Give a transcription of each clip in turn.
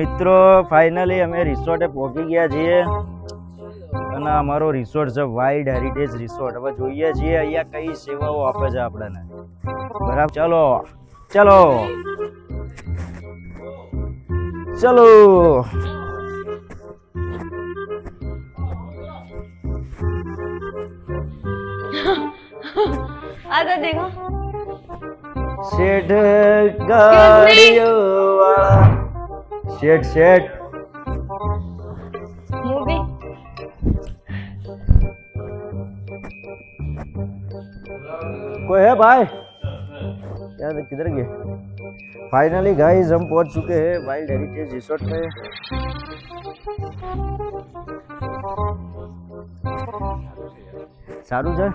મિત્રો ફાઇનલી અમે રિસોર્ટે પહોંચી ગયા છીએ અને અમારો રિસોર્ટ છે વાઇલ્ડ હેરિટેજ રિસોર્ટ. હવે જોઈએ છીએ અહીંયા કઈ સેવાઓ આપે છે આપણને. બરાબર, ચલો ચલો ચલો. आधा देखो શેઠ ગાડીઓ વાળા. શેઠ શેઠ मूवी कोई है भाई? यार किधर गए? फाइनली गाइस हम पहुंच चुके हैं वाइल्ड हेरिटेज रिसोर्ट पे. सारू છે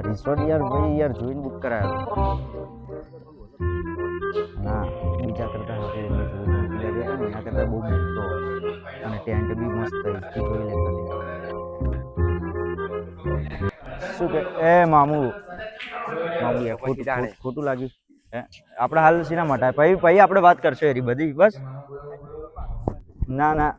રિસોર્ટ યાર ભાઈ યાર જોઈને બુક કરાયો. હા બીજા કરતા હવે એટલે જોઈને એના કરતા બહુ મોટો અને ટેન્ટ બી મસ્ત છે. જોઈ લે ખાલી. શું કે એ મામુ ખોટું લાગ્યું. આપણે હાલ સીના માટે પછી આપણે વાત કરશું એરી બધી. બસ ના ના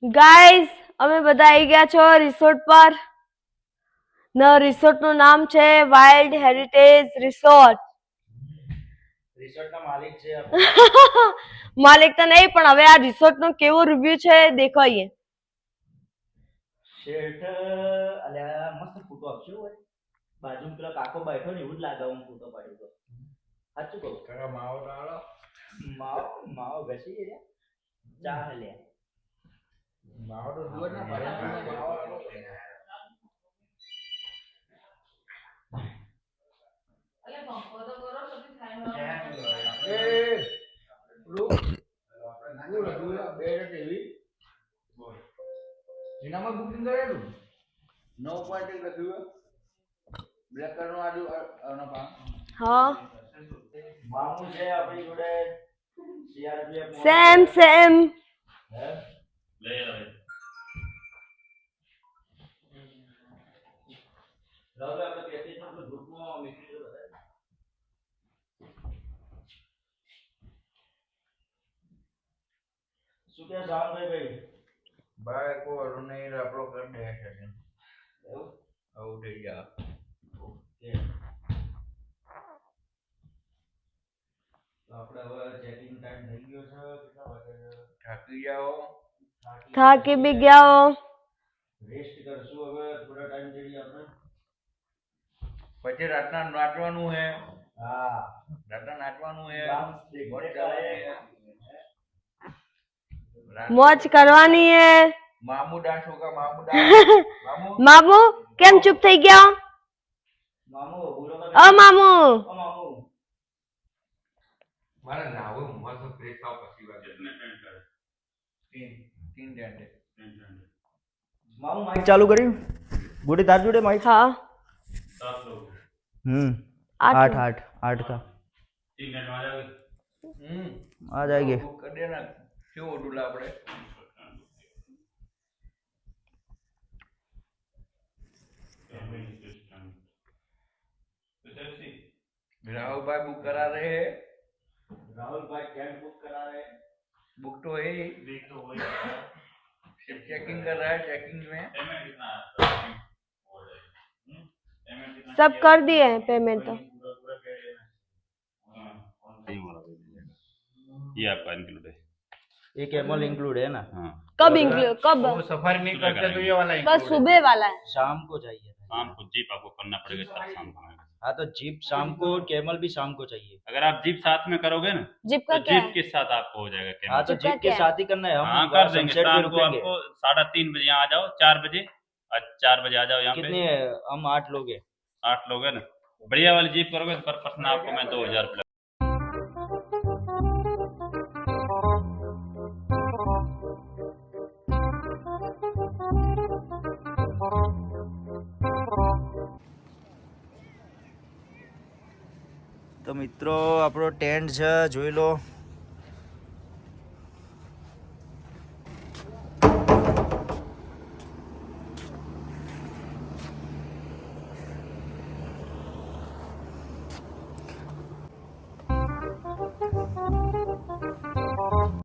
गाइस અમે બધા આવી ગયા છો રિસોર્ટ પર. રિસોર્ટ નું નામ છે વાઇલ્ડ હેરિટેજ રિસોર્ટ. રિસોર્ટ ના માલિક છે માલિક તો નહીં પણ હવે આ રિસોર્ટ નો કેવો રિવ્યુ છે દેખો અહીંયા. શેઠ અલ્યા મસ્ત ફોટો આપજો હોય. બાજુમાં પેલો કાકો બેઠો ને એવું જ લાગે હું ફોટો પાડ્યો તો. સાચું કહું કાકા માવો ડાળો. માવો ઘસી લે ચા લે માવો તો દૂર ના પડે. માવો અલે બંકો તો કરો તો થાય એ લો આપણે દૂર દૂર બે ટીવી બોલ એનામાં બુકિંગ કરેલું 9.1 લખ્યું બ્લેક કલર નો આજુ આનો પા. હા મામુ છે આપણી જોડે સીઆરપીએફ સેમ હે લે આવે રાવ આપણે કેસે છે તો ગ્રુપમાં મેસેજ બતાય. શું કે જાન ભાઈ ભાઈ કો નહીં આપણો કર દે છે એવું આવું થઈ ગયા. ઓકે તો આપણે હવે ચેકિંગ ટાઈમ થઈ ગયો છે. કેટલા વાગે થાકી જાઓ? થાકી બી ગયા હો. રેસ્ટ કરશું હવે થોડા ટાઈમ જઈએ આપણે. પછી રાતના નાચવાનું હે. હા રાતના નાચવાનું હે. મોજ કરવાની હે. મામू डांस होगा मामू डांस. મામુ કેમ ચૂપ થઈ ગયા? मामू बोलो तो. મામુ ओ मामू मारा नाव मस्त फ्रेश था પછી વાત कितने टेंट है? तीन टेंट है. मामू माइक चालू કર્યું? બુડી તાર જોડે માइक? હા 7 लोग. 8 का 3 टेंट आ जाओगे. आ जाएंगे. कर देना क्यों डूला આપણે. राहुल भाई बुक करा रहे हैं. राहुल भाई टेंट बुक करा रहे हैं. बुक तो है ही. देख तो वही सिर्फ चेकिंग कर रहा है. चेकिंग में पेमेंट कितना है? सब कर दिए हैं पेमेंट तो. ये आपका इंक्लूड है. ये कैमल इंक्लूड है ना? हाँ. कब इंक्लूड कब? वो सफारी नहीं करते तो ये वाला बस सुबह वाला है. शाम को चाहिए. शाम को जीप आपको करना पड़ेगा तब शाम को. हाँ तो जीप शाम को कैमल भी शाम को चाहिए. अगर आप जीप साथ में करोगे ना जीप तो का क्या जीप है? के साथ आपको हो जाएगा कैमल. हाँ तो जीप का जीप के क्या साथ ही करना है. हम हाँ कर देंगे. सनसेट पे शाम को रुकेंगे. आपको 3:30 बजे यहाँ आ जाओ. 4 बजे 4 बजे आ जाओ यहाँ कितने पे. हम 8 लोग हैं. 8 लोग है ना. बढ़िया वाली जीप करोगे तो पर पर्सन आपको मैं 2000 रुपये તો મિત્રો આપણો ટેન્ટ છે જોઈ લો